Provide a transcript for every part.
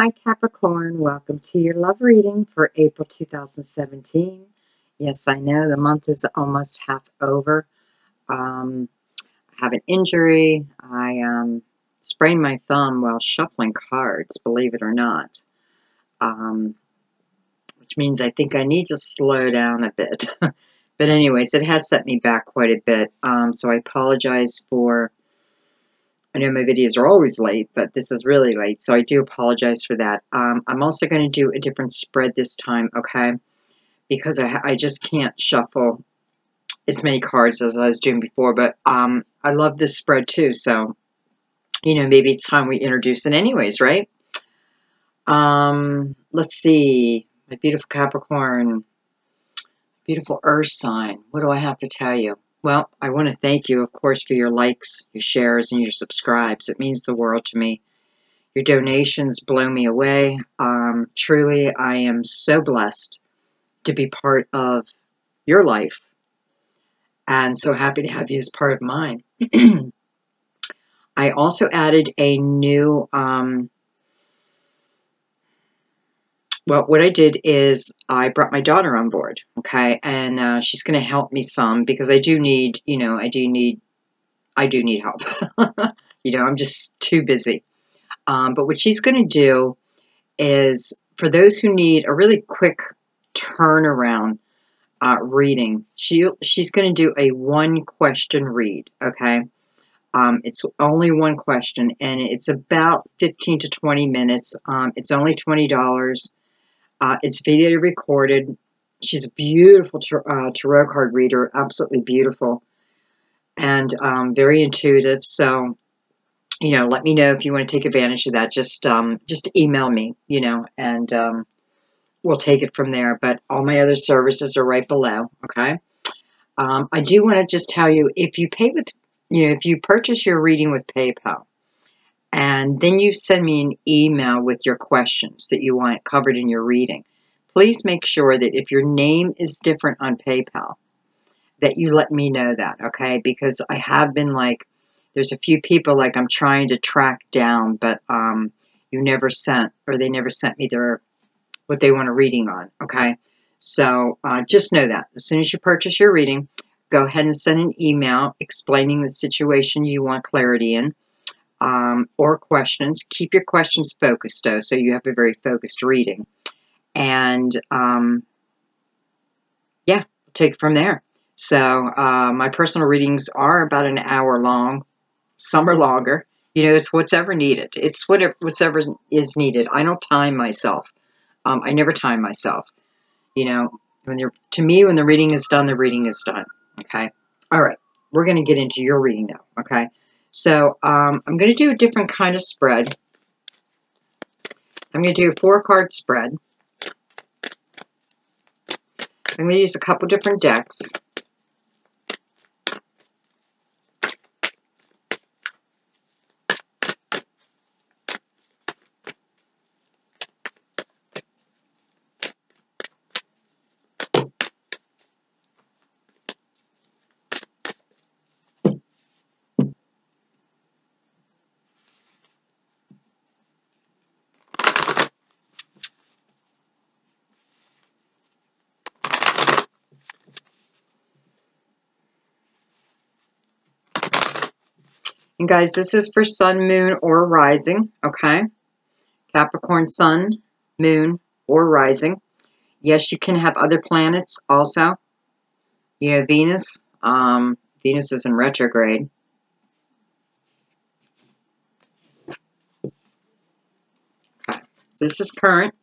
Hi Capricorn, welcome to your love reading for April 2017. Yes, I know the month is almost half over. I have an injury. I sprained my thumb while shuffling cards, believe it or not, which means I think I need to slow down a bit. But anyways, it has set me back quite a bit, so I apologize for... I know my videos are always late, but this is really late, so I do apologize for that. I'm also going to do a different spread this time, okay? Because I just can't shuffle as many cards as I was doing before, but I love this spread too, so, you know, maybe it's time we introduce it anyways, right? Let's see. My beautiful Capricorn, beautiful Earth sign. What do I have to tell you? Well, I want to thank you, of course, for your likes, your shares, and your subscribes. It means the world to me. Your donations blow me away. Truly, I am so blessed to be part of your life, and so happy to have you as part of mine. I also added a new... well, what I did is I brought my daughter on board, okay, and she's going to help me some because I do need, you know, I do need help. You know, I'm just too busy. But what she's going to do is, for those who need a really quick turnaround reading, she's going to do a one-question read, okay? It's only one question, and it's about 15 to 20 minutes. It's only $20. It's video recorded. She's a beautiful tarot card reader, absolutely beautiful, and very intuitive. So, you know, let me know if you want to take advantage of that. Just email me, you know, and we'll take it from there. But all my other services are right below, okay? I do want to just tell you, if you pay with, you know, if you purchase your reading with PayPal, and then you send me an email with your questions that you want covered in your reading, please make sure that if your name is different on PayPal, that you let me know that, okay? Because I have been like, there's a few people like I'm trying to track down, but you never sent, or they never sent me their, what they want a reading on, okay? So just know that. As soon as you purchase your reading, go ahead and send an email explaining the situation you want clarity in, or questions. Keep your questions focused, though, so you have a very focused reading. And, yeah, take it from there. So, my personal readings are about an hour long. Some are longer. You know, it's whatever needed. It's whatever is needed. I don't time myself. I never time myself. You know, to me, when the reading is done, the reading is done. Okay? All right. We're going to get into your reading now. Okay? So, I'm going to do a different kind of spread. I'm going to do a 4-card spread. I'm going to use a couple different decks. And guys, this is for sun, moon, or rising, okay? Capricorn, sun, moon, or rising. Yes, you can have other planets also. You know, Venus. Venus is in retrograde. Okay, so this is current.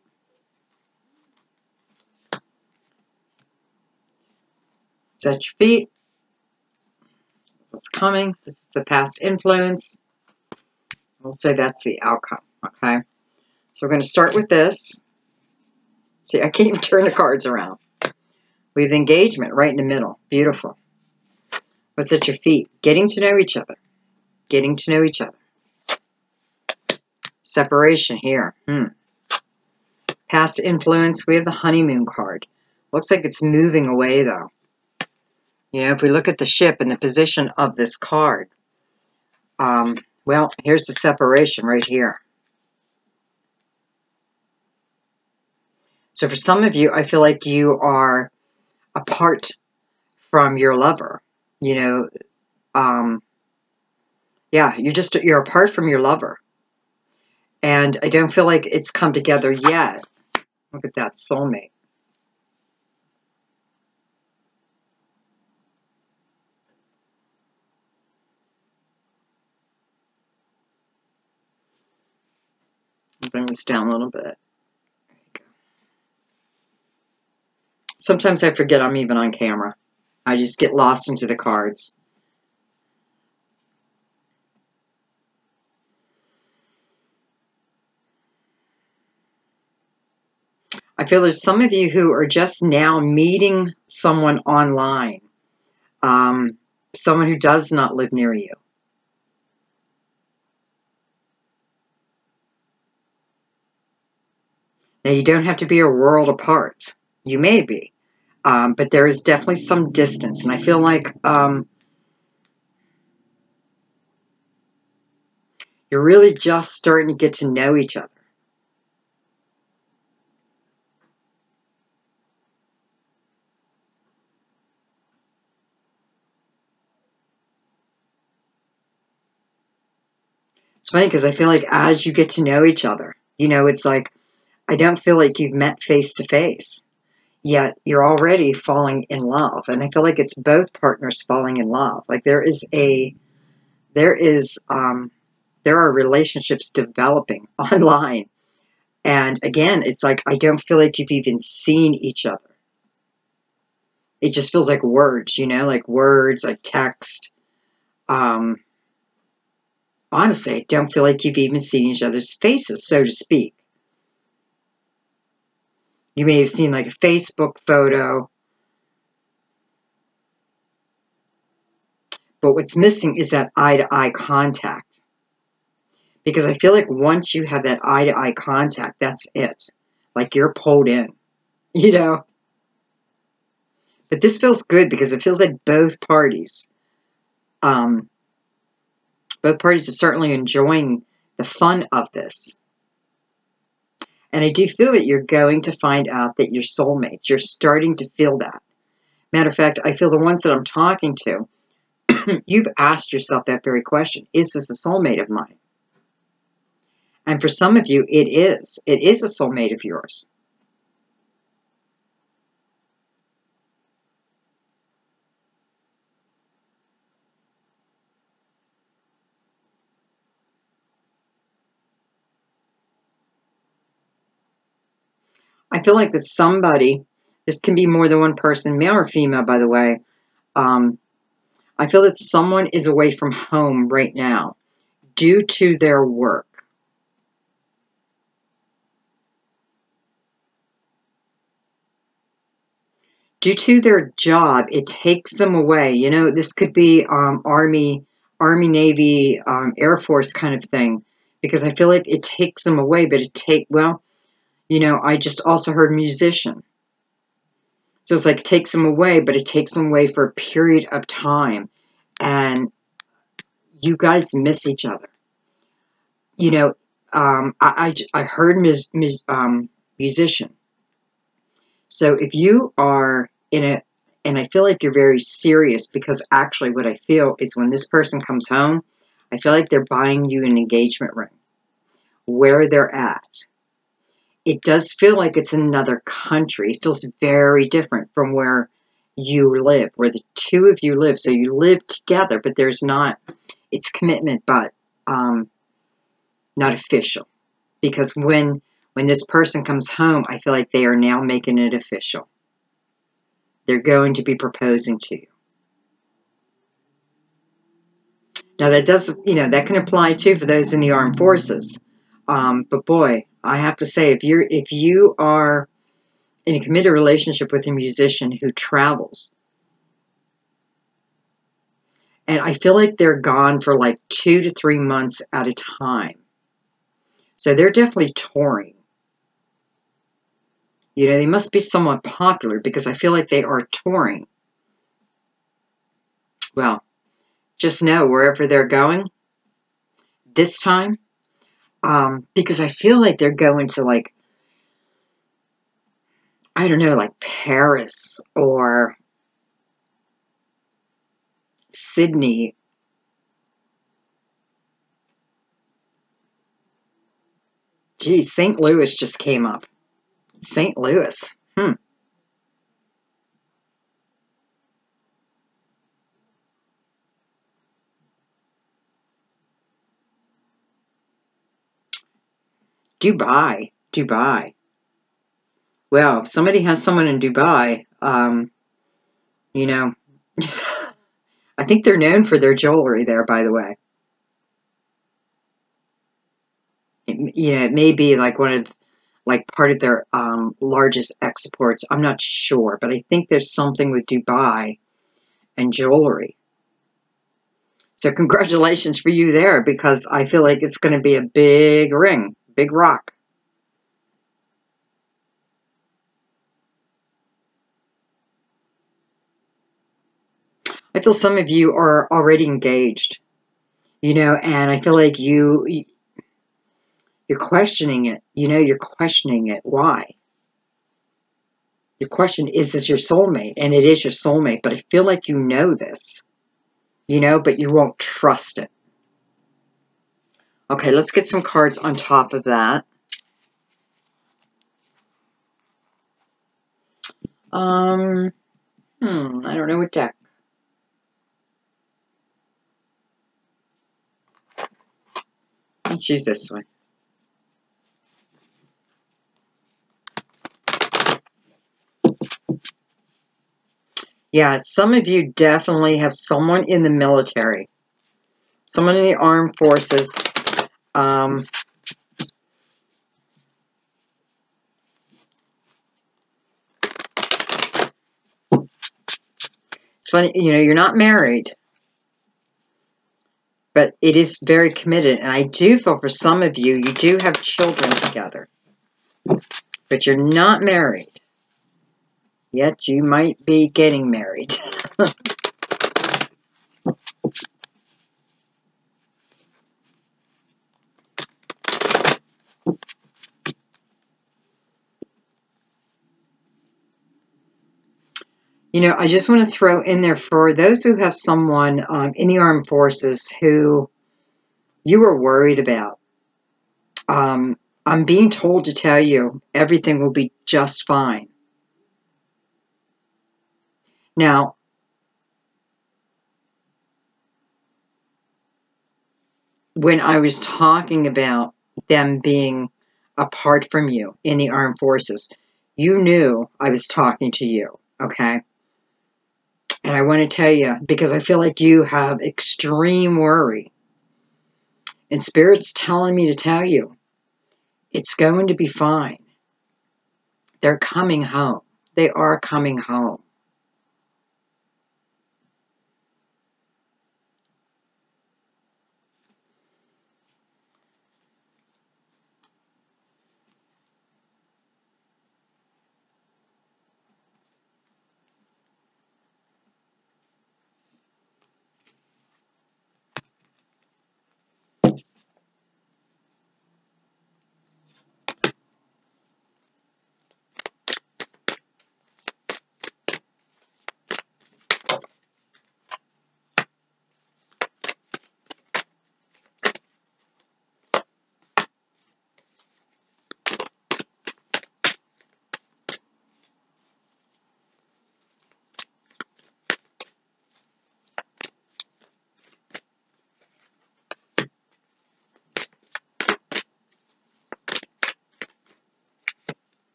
Set your feet. What's coming? This is the past influence. We'll say that's the outcome, okay? So we're going to start with this. See, I can't even turn the cards around. We have the engagement right in the middle. Beautiful. What's at your feet? Getting to know each other. Getting to know each other. Separation here. Past influence. We have the honeymoon card. Looks like it's moving away, though. You know, if we look at the ship and the position of this card, well, here's the separation right here. So for some of you, I feel like you are apart from your lover. You know, yeah, you're apart from your lover. And I don't feel like it's come together yet. Look at that soulmate. I'll bring this down a little bit. Sometimes I forget I'm even on camera. I just get lost into the cards. I feel there's some of you who are just now meeting someone online, someone who does not live near you. Now, you don't have to be a world apart. You may be, but there is definitely some distance, and I feel like you're really just starting to get to know each other. It's funny because I feel like as you get to know each other, you know, it's like I don't feel like you've met face to face, yet you're already falling in love. And I feel like it's both partners falling in love. Like there are relationships developing online. And again, it's like I don't feel like you've even seen each other. It just feels like words, you know, like words, like text. Honestly, I don't feel like you've even seen each other's faces, so to speak. You may have seen like a Facebook photo, but what's missing is that eye-to-eye contact. Because I feel like once you have that eye-to-eye contact, that's it. Like you're pulled in, you know? But this feels good because it feels like um, both parties are certainly enjoying the fun of this. And I do feel that you're going to find out that you're soulmates. You're starting to feel that. Matter of fact, I feel the ones that I'm talking to, you've asked yourself that very question. Is this a soulmate of mine? And for some of you, it is. It is a soulmate of yours. I feel like that somebody, this can be more than one person, male or female, by the way. I feel that someone is away from home right now due to their work. Due to their job, it takes them away. You know, this could be Army, Navy, Air Force kind of thing, because I feel like it takes them away, but well, you know, I just also heard musician. So it's like it takes them away, but it takes them away for a period of time. And you guys miss each other. You know, I heard musician. So if you are in a, and I feel like you're very serious, because actually what I feel is when this person comes home, I feel like they're buying you an engagement ring. Where they're at, it does feel like it's another country. It feels very different from where you live, where the two of you live. So you live together, but there's not, it's commitment, but not official. Because when this person comes home, I feel like they are now making it official. They're going to be proposing to you. Now that does, you know, that can apply too for those in the armed forces. But boy, I have to say, if you are in a committed relationship with a musician who travels, and I feel like they're gone for like 2 to 3 months at a time. So they're definitely touring. You know, they must be somewhat popular because I feel like they are touring. Well, just know wherever they're going this time, because I feel like they're going to like, I don't know, like Paris or Sydney. Geez, St. Louis just came up. St. Louis. Dubai. Dubai. Well, if somebody has someone in Dubai, you know, I think they're known for their jewelry there, by the way. It may be like like part of their largest exports. I'm not sure, but I think there's something with Dubai and jewelry. So congratulations for you there, because I feel like it's going to be a big ring, big rock. I feel some of you are already engaged, and I feel like you're questioning it. You're questioning it. Why? Your question, is this your soulmate? And it is your soulmate, but I feel like you know this, but you won't trust it. Okay, let's get some cards on top of that. I don't know what deck. Let's use this one. Yeah, some of you definitely have someone in the military, someone in the armed forces. It's funny, you're not married, but it is very committed. And I do feel for some of you, you do have children together, but you're not married. Yet you might be getting married. I just want to throw in there for those who have someone in the armed forces who you were worried about. I'm being told to tell you everything will be just fine. Now, when I was talking about them being apart from you in the armed forces, you knew I was talking to you, okay? And I want to tell you, because I feel like you have extreme worry. And Spirit's telling me to tell you, it's going to be fine. They're coming home. They are coming home.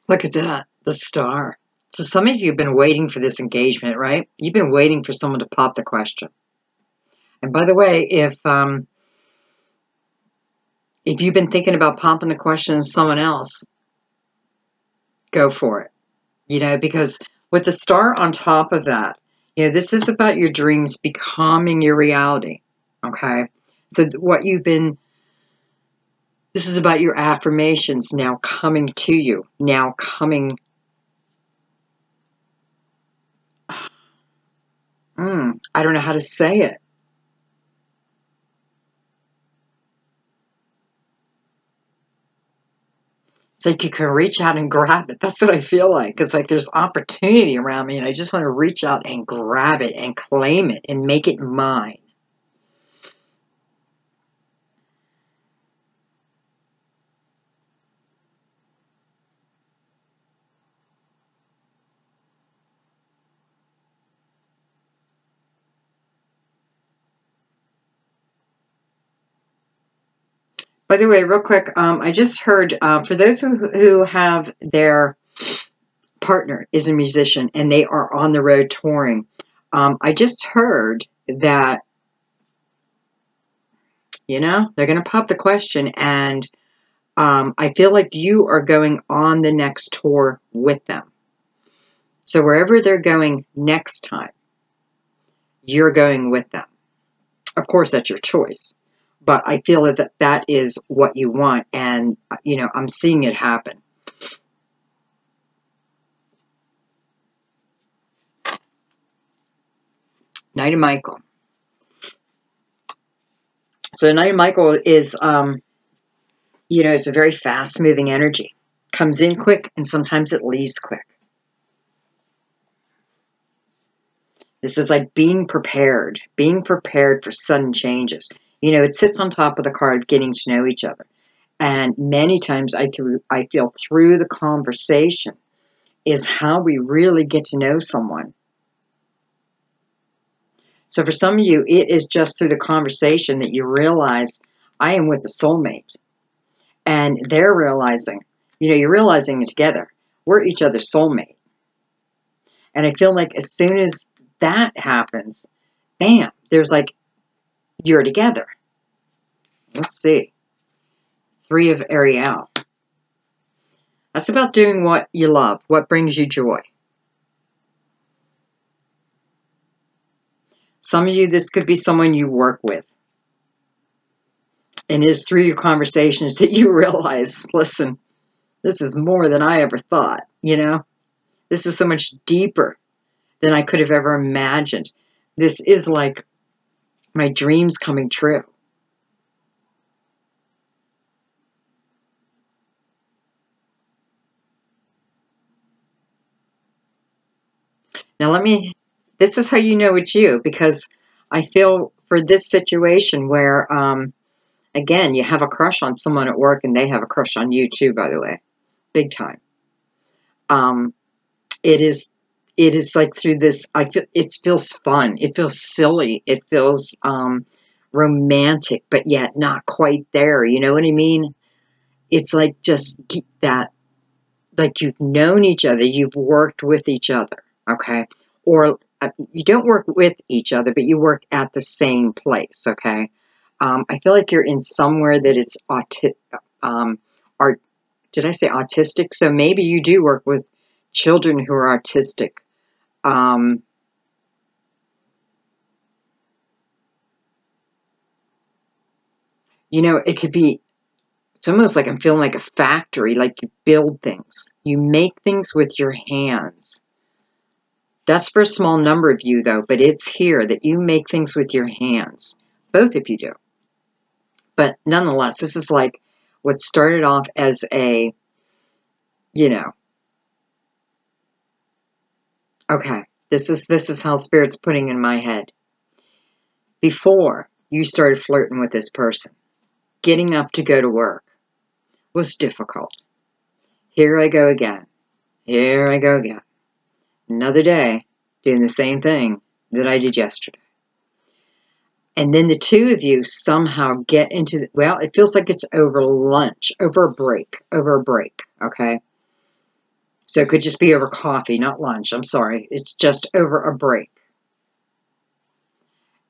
Look at that, the star. So some of you have been waiting for this engagement, right? You've been waiting for someone to pop the question. And by the way, if you've been thinking about popping the question to someone else, go for it. Because with the star on top of that, this is about your dreams becoming your reality. Okay? So this is about your affirmations now coming to you, now coming. I don't know how to say it. It's like you can reach out and grab it. That's what I feel like. It's like there's opportunity around me, and I just want to reach out and grab it and claim it and make it mine. By the way, real quick, I just heard for those who have their partner is a musician and they are on the road touring, I just heard that, they're going to pop the question, and I feel like you are going on the next tour with them. So wherever they're going next time, you're going with them. Of course, that's your choice. But I feel that is what you want, and, I'm seeing it happen. Knight of Michael. So Knight of Michael is, it's a very fast-moving energy. Comes in quick, and sometimes it leaves quick. This is like being prepared for sudden changes. It sits on top of the card of getting to know each other. And many times I feel through the conversation is how we really get to know someone. So for some of you, it is just through the conversation that you realize I am with a soulmate. And they're realizing, you're realizing it together. We're each other's soulmate. And I feel like as soon as that happens, bam, there's like, you're together. Let's see. 3 of Ariel. That's about doing what you love, what brings you joy. Some of you, this could be someone you work with. And it's through your conversations that you realize, listen, this is more than I ever thought, This is so much deeper than I could have ever imagined. This is like my dreams coming true. Now this is how you know it's you, because I feel for this situation where, again, you have a crush on someone at work and they have a crush on you too, by the way, big time. It is like through this, it feels fun. It feels silly. It feels, romantic, but yet not quite there. You know what I mean? It's like just that, like you've known each other, you've worked with each other, okay? Or you don't work with each other, but you work at the same place, okay? I feel like you're in somewhere that it's did I say autistic? So maybe you do work with children who are autistic. It could be, it's almost like I'm feeling like a factory, like you build things. You make things with your hands. That's for a small number of you, though, but it's here that you make things with your hands. Both of you do. But nonetheless, this is like what started off as a, okay, this is how Spirit's putting in my head. Before you started flirting with this person, getting up to go to work was difficult. Here I go again. Here I go again. Another day doing the same thing that I did yesterday. And then the two of you somehow get into, well, it feels like it's over lunch, over a break, okay? So it could just be over coffee, not lunch. I'm sorry. It's just over a break.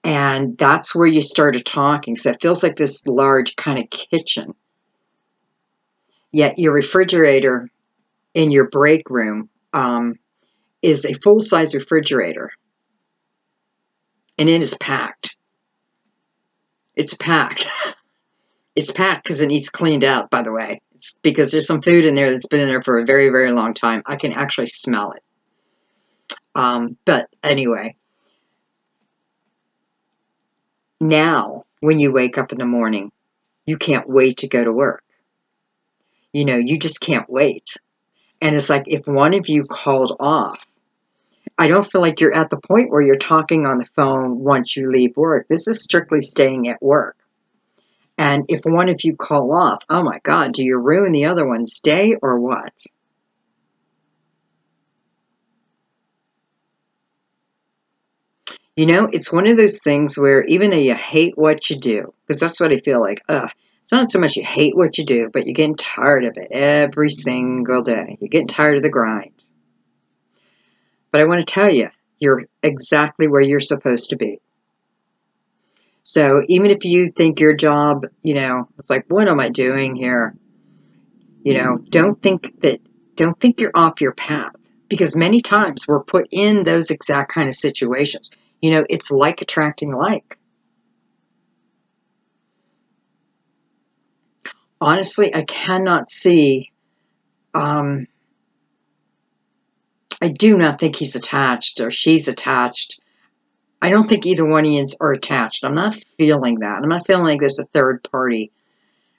And that's where you started talking. So it feels like this large kind of kitchen. Yet your refrigerator in your break room is a full-size refrigerator. And it is packed. It's packed. It's packed because it needs cleaned out, by the way. It's because there's some food in there that's been in there for a very, very long time. I can actually smell it. But anyway, now when you wake up in the morning, you can't wait to go to work. You know, you just can't wait. And it's like if one of you called off, I don't feel like you're at the point where you're talking on the phone once you leave work. This is strictly staying at work. And if one of you call off, oh my God, do you ruin the other one's day or what? You know, it's one of those things where even though you hate what you do, because that's what I feel like, it's not so much you hate what you do, but you're getting tired of it every single day. You're getting tired of the grind. But I want to tell you, you're exactly where you're supposed to be. So even if you think your job, you know, it's like, what am I doing here? You know, don't think you're off your path, because many times we're put in those exact kind of situations. You know, it's like attracting like. Honestly, I cannot see, I do not think he's attached or she's attached. I don't think either one of you are attached. I'm not feeling that. I'm not feeling like there's a third party.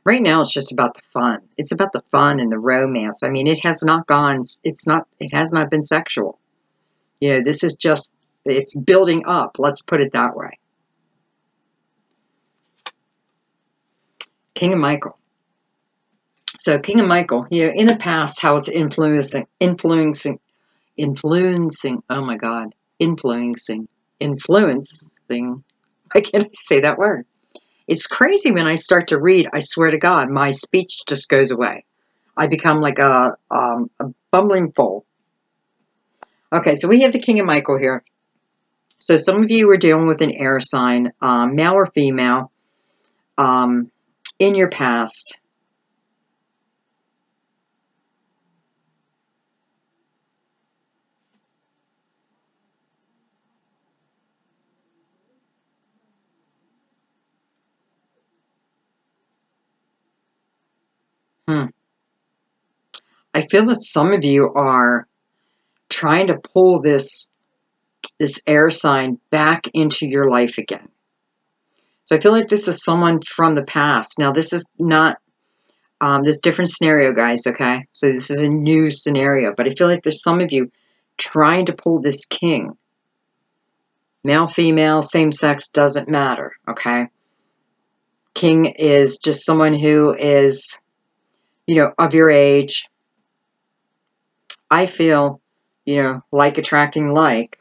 Right now, it's just about the fun. It's about the fun and the romance. I mean, it has not been sexual. You know, this is just, it's building up. Let's put it that way. King of Michael. So King of Michael, you know, in the past, how it's influencing, oh my God, influencing. Why can't I say that word? It's crazy when I start to read, I swear to God, my speech just goes away. I become like a bumbling fool. Okay, so we have the King of Michael here. So some of you are dealing with an air sign, male or female, in your past. I feel that some of you are trying to pull this air sign back into your life again. So I feel like this is someone from the past. Now, this is not this different scenario, guys, okay? So this is a new scenario, but I feel like there's some of you trying to pull this king. Male, female, same sex, doesn't matter, okay? King is just someone who is, you know, of your age. I feel, you know, like attracting like.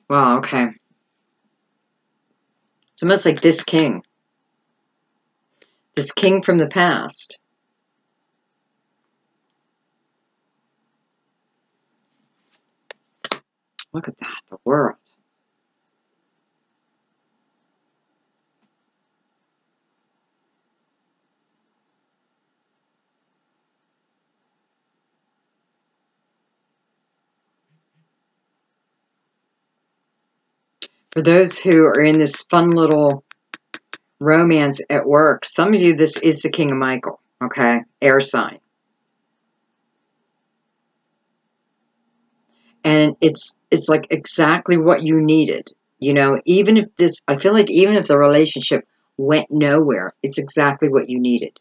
Wow, okay. It's almost like this king from the past. Look at that, the world. For those who are in this fun little romance at work, some of you, this is the King of Michael, okay? Air sign. And it's like exactly what you needed. You know, even if this, I feel like even if the relationship went nowhere, it's exactly what you needed.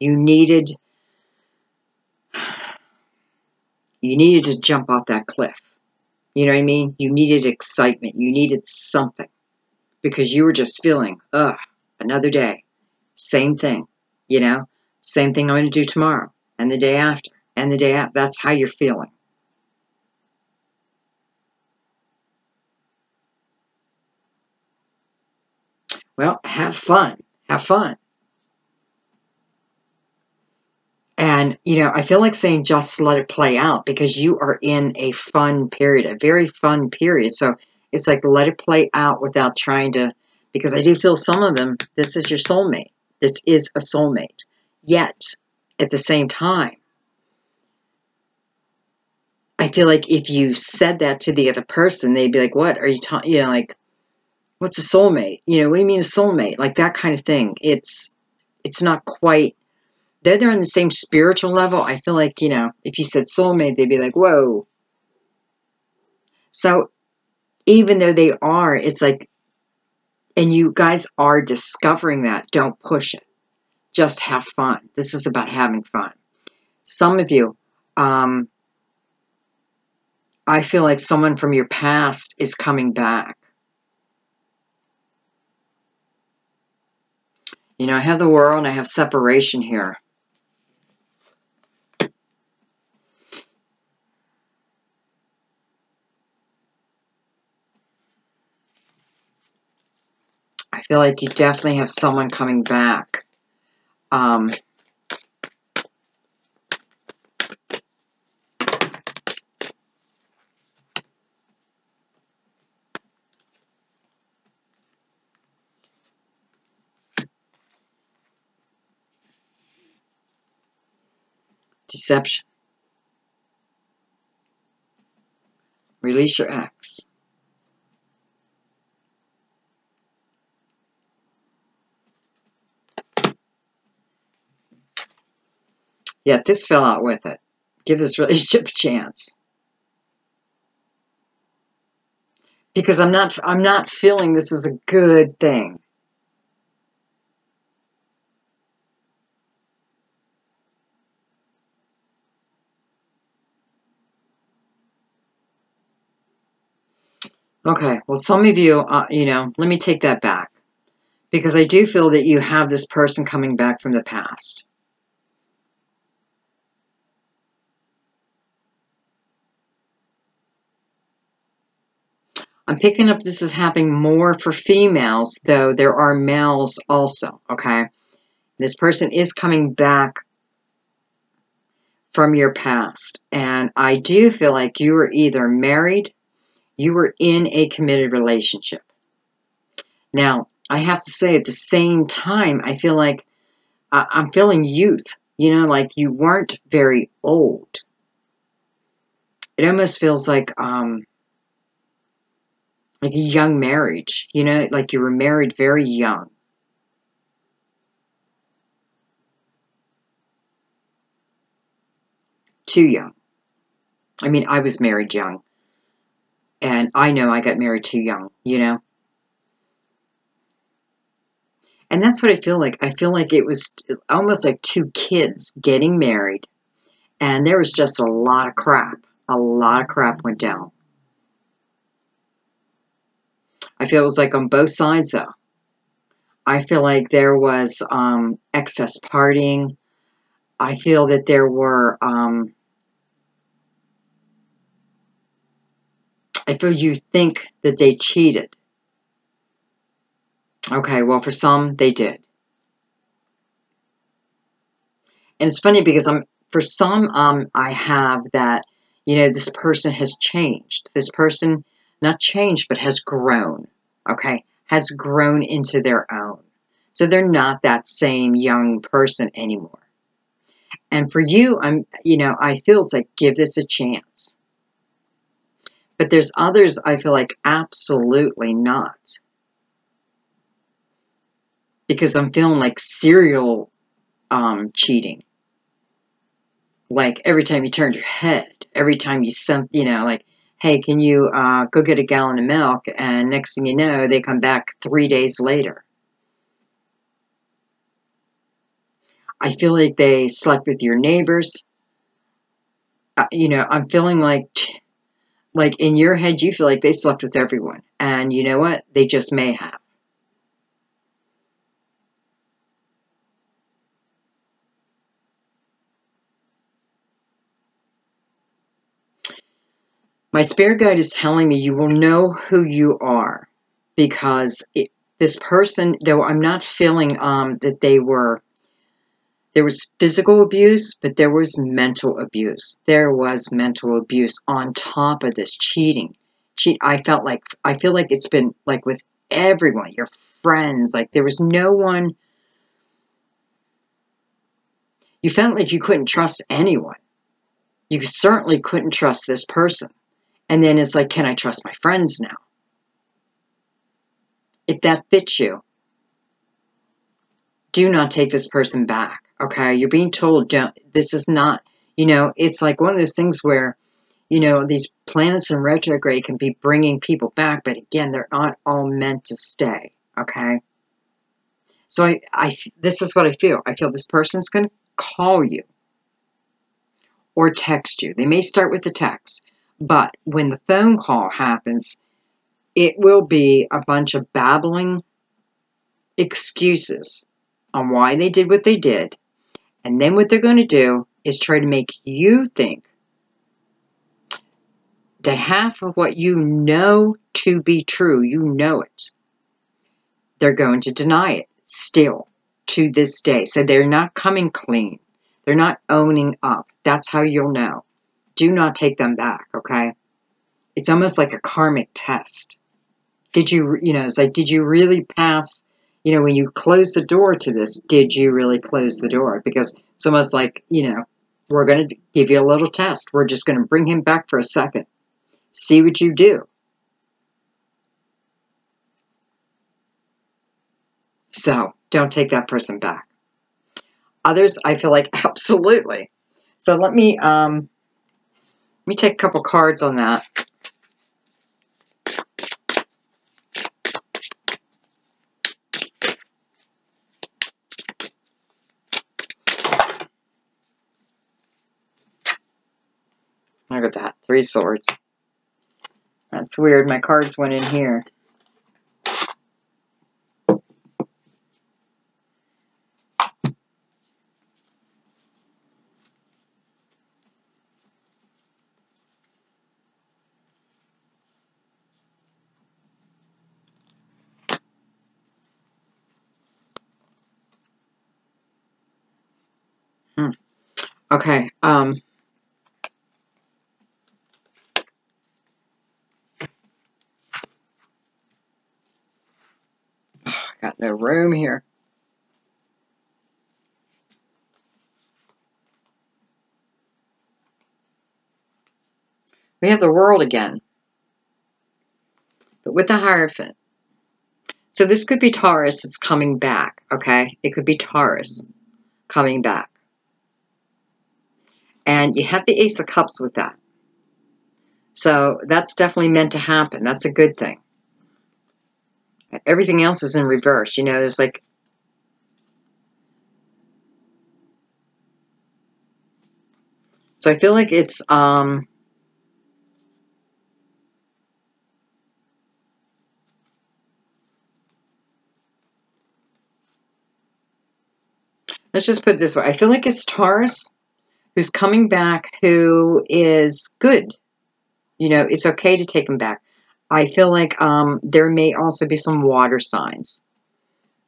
You needed to jump off that cliff. You know what I mean? You needed excitement. You needed something because you were just feeling, another day. Same thing, you know? Same thing I'm going to do tomorrow and the day after and the day after. That's how you're feeling. Well, have fun. Have fun. And, you know, I feel like saying just let it play out because you are in a fun period, a very fun period. So it's like let it play out without trying to, because I do feel some of them, this is your soulmate. This is a soulmate. Yet, at the same time, I feel like if you said that to the other person, they'd be like, what are you talking, you know, like, what's a soulmate? You know, what do you mean a soulmate? Like that kind of thing. It's not quite Though they're on the same spiritual level, I feel like, you know, if you said soulmate, they'd be like, whoa. So even though they are, it's like, and you guys are discovering that, don't push it. Just have fun. This is about having fun. Some of you, I feel like someone from your past is coming back. You know, I have the World and I have separation here. I feel like you definitely have someone coming back. Deception. Release your ex. Yeah, this fell out with it. Give this relationship a chance. Because I'm not feeling this is a good thing. Okay, well, some of you, you know, let me take that back. Because I do feel that you have this person coming back from the past. I'm picking up this is happening more for females, though there are males also, okay? This person is coming back from your past. And I do feel like you were either married, you were in a committed relationship. Now, I have to say at the same time, I feel like I'm feeling youth, you know, like you weren't very old. It almost feels like a young marriage, you know, like you were married very young. Too young. I mean, I was married young. And I know I got married too young, you know? And that's what I feel like. I feel like it was almost like two kids getting married. And there was just a lot of crap. A lot of crap went down. I feel it was like on both sides, though. I feel like there was excess partying. I feel that there were, I feel you think that they cheated. Okay, well, for some, they did. And it's funny because for some, I have that, you know, this person has changed. This person, not changed, but has grown, okay? Has grown into their own. So they're not that same young person anymore. And for you, you know, I feel it's like, give this a chance. But there's others I feel like absolutely not. Because I'm feeling like serial cheating. Like every time you turned your head, every time you sent, you know, like, hey, can you go get a gallon of milk? And next thing you know, they come back 3 days later. I feel like they slept with your neighbors. You know, I'm feeling like in your head, you feel like they slept with everyone. And you know what? They just may have. My spirit guide is telling me you will know who you are because this person, though I'm not feeling that there was physical abuse, but there was mental abuse. There was mental abuse on top of this cheating. I feel like it's been like with everyone, your friends, like there was no one. You felt like you couldn't trust anyone. You certainly couldn't trust this person. And then it's like, can I trust my friends now? If that fits you, do not take this person back. Okay, you're being told, don't, this is not, you know, it's like one of those things where, you know, these planets in retrograde can be bringing people back, but again, they're not all meant to stay. Okay. So this is what I feel. I feel this person's going to call you or text you. They may start with the text, but when the phone call happens, it will be a bunch of babbling excuses on why they did what they did. And then what they're going to do is try to make you think that half of what you know to be true, you know it. They're going to deny it still to this day. So they're not coming clean. They're not owning up. That's how you'll know. Do not take them back, okay? It's almost like a karmic test. Did you, you know, it's like, did you really pass, you know, when you close the door to this, did you really close the door? Because it's almost like, you know, we're going to give you a little test. We're just going to bring him back for a second. See what you do. So don't take that person back. Others, I feel like absolutely. So let me take a couple cards on that. Look at that, 3 swords. That's weird. My cards went in here. Okay. Got no room here. We have the World again, but with the Hierophant. So this could be Taurus. It's coming back. Okay, it could be Taurus coming back, and you have the Ace of Cups with that. So that's definitely meant to happen. That's a good thing. Everything else is in reverse. You know, there's like, so I feel like it's let's just put it this way. I feel like it's Taurus who's coming back, who is good. You know, it's okay to take him back. I feel like there may also be some water signs.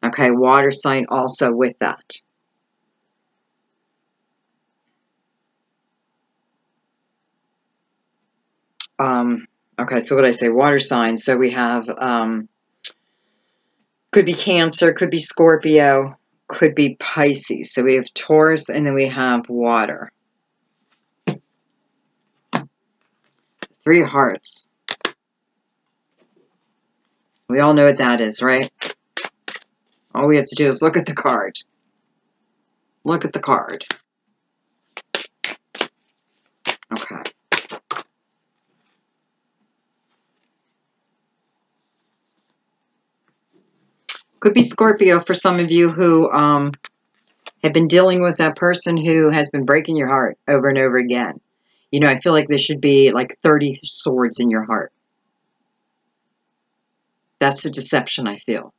Okay, water sign also with that. Okay, so what did I say? Water signs. So we have, could be Cancer, could be Scorpio, could be Pisces. So we have Taurus, and then we have water. 3 hearts. We all know what that is, right? All we have to do is look at the card. Look at the card. Okay. Could be Scorpio for some of you who have been dealing with that person who has been breaking your heart over and over again. You know, I feel like there should be like 30 swords in your heart. That's a deception, I feel.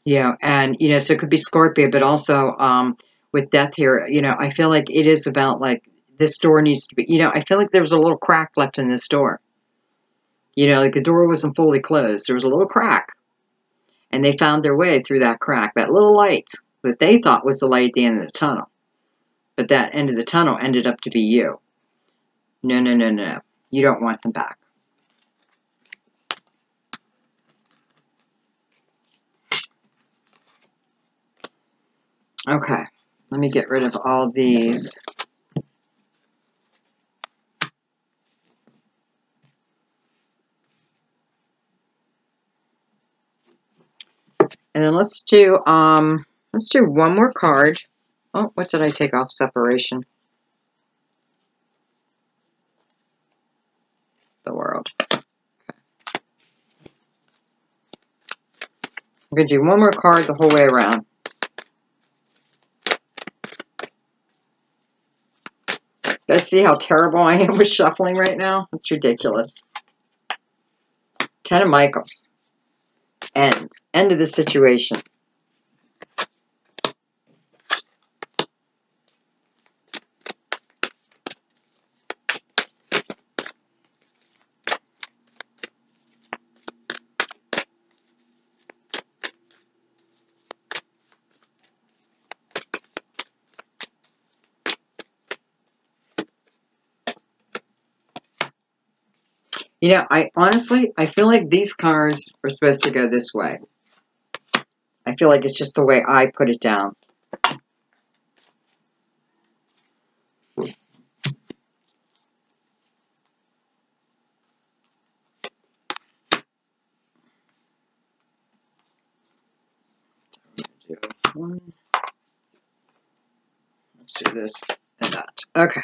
Yeah, and, you know, so it could be Scorpio, but also with death here, you know, I feel like it is about like this door needs to be, you know, I feel like there was a little crack left in this door. You know, like the door wasn't fully closed. There was a little crack. And they found their way through that crack, that little light that they thought was the light at the end of the tunnel. But that end of the tunnel ended up to be you. No, no, no, no. You don't want them back. Okay, let me get rid of all these. And then let's do one more card. Oh, what did I take off? Separation. The World. I'm going to do one more card the whole way around. Let's see how terrible I am with shuffling right now. It's ridiculous. Ten of Michaels. End of the situation. You know, I feel like these cards are supposed to go this way. I feel like it's just the way I put it down. Let's do this and that. Okay.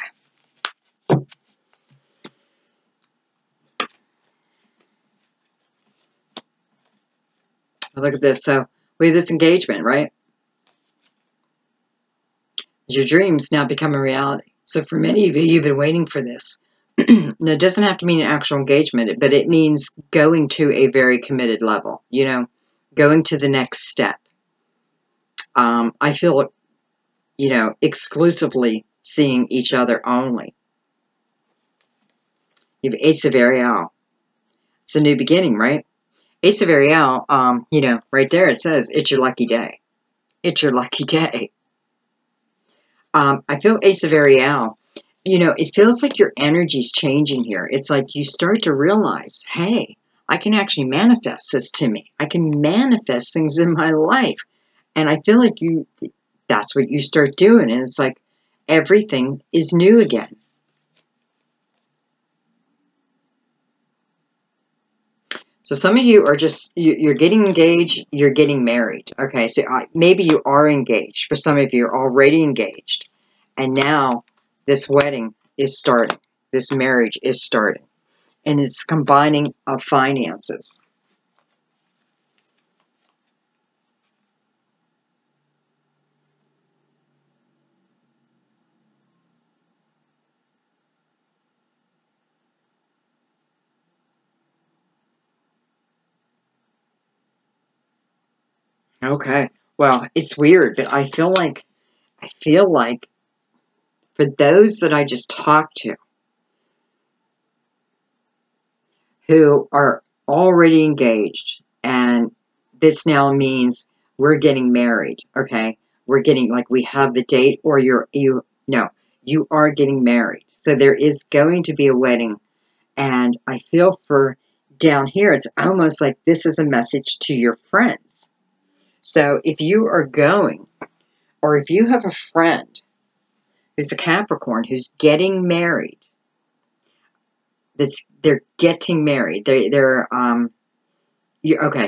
Look at this. So we have this engagement, right? Your dreams now become a reality. So for many of you, you've been waiting for this. Now, it doesn't have to mean an actual engagement, but it means going to a very committed level, you know, going to the next step. I feel, you know, exclusively seeing each other only. You have Ace of Ariel. It's a new beginning, right? Ace of Ariel, you know, right there it says, it's your lucky day. It's your lucky day. I feel Ace of Ariel. You know, it feels like your energy's changing here. It's like you start to realize, hey, I can actually manifest this to me. I can manifest things in my life. And I feel like that's what you start doing. And it's like everything is new again. So some of you are just, you're getting engaged, you're getting married. Okay, so maybe you are engaged. For some of you, you're already engaged. And now this wedding is starting. This marriage is starting. And it's combining of finances. Okay. Well, it's weird, but I feel like for those that I just talked to who are already engaged, and this now means we're getting married, okay? We're getting, like, we have the date, or you are getting married. So there is going to be a wedding, and I feel for down here, it's almost like this is a message to your friends. So if you are going, or if you have a friend who's a Capricorn who's getting married, they're getting married. Okay,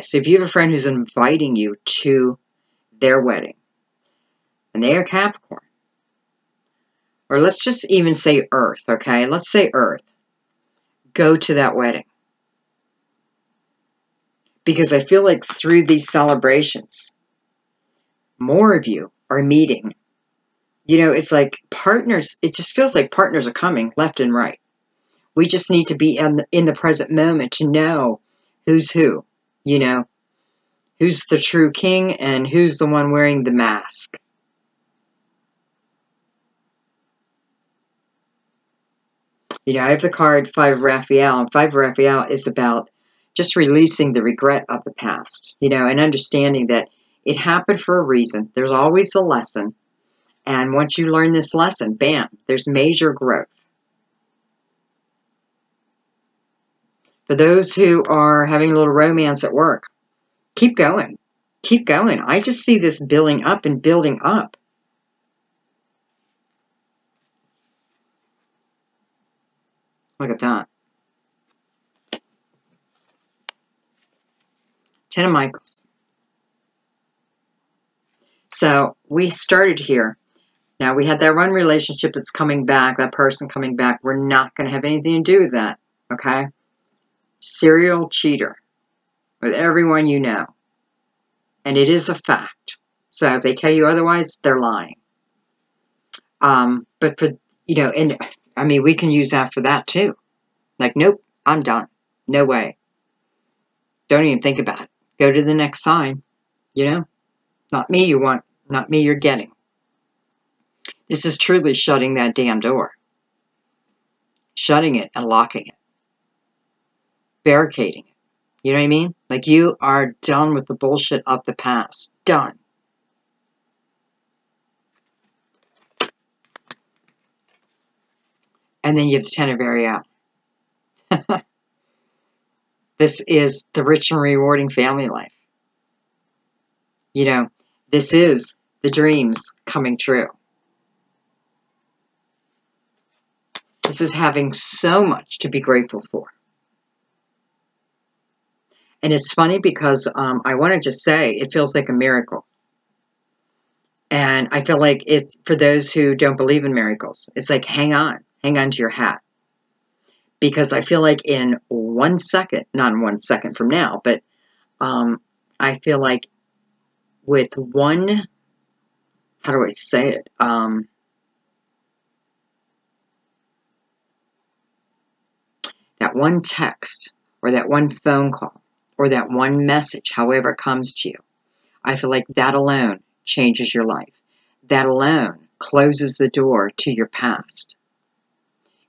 so if you have a friend who's inviting you to their wedding, and they are Capricorn, or let's just even say Earth, okay? Let's say Earth. Go to that wedding. Because I feel like through these celebrations, more of you are meeting. You know, it's like partners, it just feels like partners are coming left and right. We just need to be in the present moment to know who's who, you know, who's the true king and who's the one wearing the mask. You know, I have the card Five of Raphael, and Five of Raphael is about just releasing the regret of the past, you know, and understanding that it happened for a reason. There's always a lesson. And once you learn this lesson, bam, there's major growth. For those who are having a little romance at work, keep going. Keep going. I just see this building up and building up. Look at that. Ten of Michaels. So we started here. Now we had that one relationship that's coming back, that person coming back. We're not going to have anything to do with that, okay? Serial cheater with everyone you know. And it is a fact. So if they tell you otherwise, they're lying. But for, you know, and I mean, we can use that for that too. Like, nope, I'm done. No way. Don't even think about it. Go to the next sign, you know? Not me you want, not me you're getting. This is truly shutting that damn door. Shutting it and locking it. Barricading it. You know what I mean? Like, you are done with the bullshit of the past. Done. And then you have the Ten of Ariel. This is the rich and rewarding family life. You know, this is the dreams coming true. This is having so much to be grateful for. And it's funny because I want to just say it feels like a miracle. And I feel like it's for those who don't believe in miracles. It's like, hang on to your hat. Because I feel like in 1 second, not in 1 second from now, but I feel like with one, how do I say it? That one text or that one phone call or that one message, however it comes to you, I feel like that alone changes your life. That alone closes the door to your past.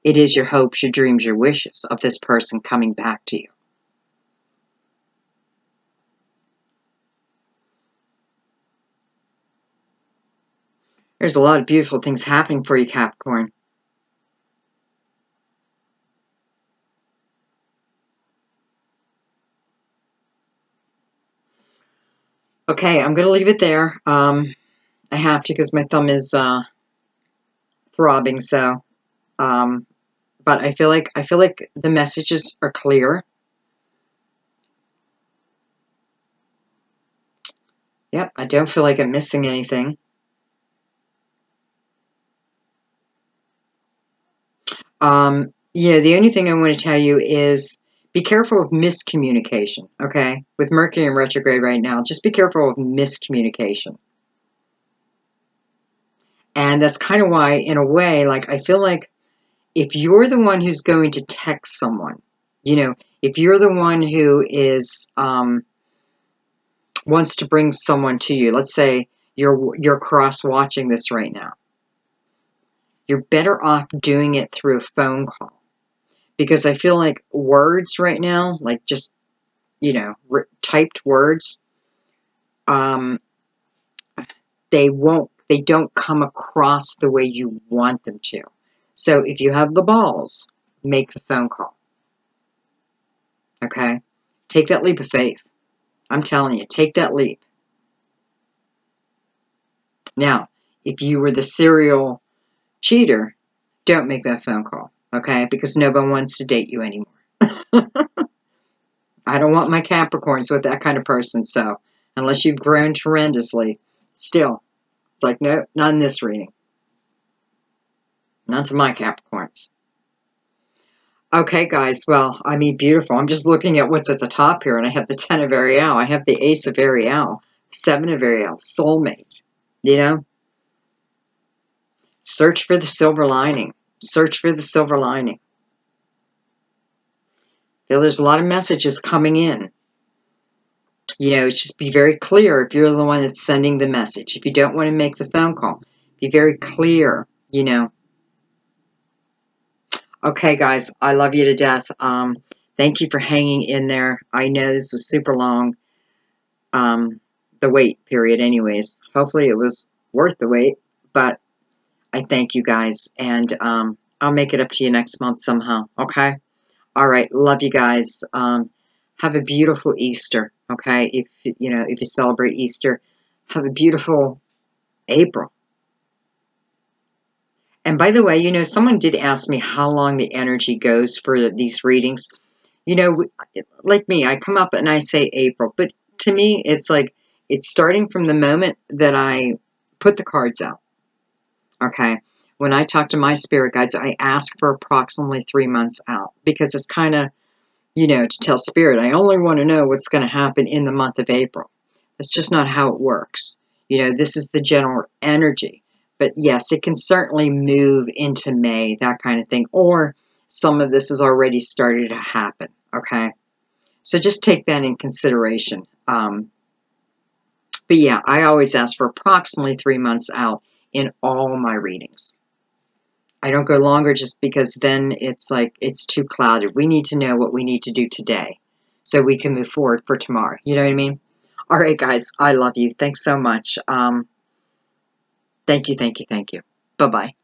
It is your hopes, your dreams, your wishes of this person coming back to you. There's a lot of beautiful things happening for you, Capricorn. Okay, I'm going to leave it there. I have to because my thumb is throbbing. So, but I feel like the messages are clear. Yep, I don't feel like I'm missing anything. Yeah, the only thing I want to tell you is be careful of miscommunication, okay? With Mercury in retrograde right now, just be careful of miscommunication. And that's kind of why, in a way, like, I feel like if you're the one who's going to text someone, you know, if you're the one who is, wants to bring someone to you, let's say you're cross-watching this right now, you're better off doing it through a phone call. Because I feel like words right now, like just, you know, typed words, they don't come across the way you want them to. So if you have the balls, make the phone call. Okay? Take that leap of faith. I'm telling you, take that leap. Now, if you were the serial cheater, don't make that phone call. Okay? Because no one wants to date you anymore. I don't want my Capricorns with that kind of person, so unless you've grown tremendously, still, it's like, no, not in this reading. Not to my Capricorns. Okay, guys, well, I mean, beautiful. I'm just looking at what's at the top here, and I have the Ten of Ariel. I have the Ace of Ariel, Seven of Ariel, soulmate, you know? Search for the silver lining. Search for the silver lining. Feel there's a lot of messages coming in. You know, just be very clear if you're the one that's sending the message. If you don't want to make the phone call, be very clear, you know. Okay, guys, I love you to death. Thank you for hanging in there. I know this was super long, the wait period anyways. Hopefully it was worth the wait, but I thank you guys, and I'll make it up to you next month somehow, okay? All right, love you guys. Have a beautiful Easter, okay? If you celebrate Easter, have a beautiful April. And by the way, you know, someone did ask me how long the energy goes for these readings. You know, like me, I come up and I say April, but to me, it's like It's starting from the moment that I put the cards out. Okay. When I talk to my spirit guides, I ask for approximately 3 months out because it's kind of, to tell spirit, I only want to know what's going to happen in the month of April. That's just not how it works. This is the general energy. But yes, it can certainly move into May, that kind of thing. Or some of this has already started to happen. Okay. So just take that in consideration. But yeah, I always ask for approximately 3 months out in all my readings. I don't go longer just because then it's like it's too clouded. We need to know what we need to do today so we can move forward for tomorrow. You know what I mean? All right, guys, I love you. Thanks so much. Thank you, thank you, thank you. Bye-bye.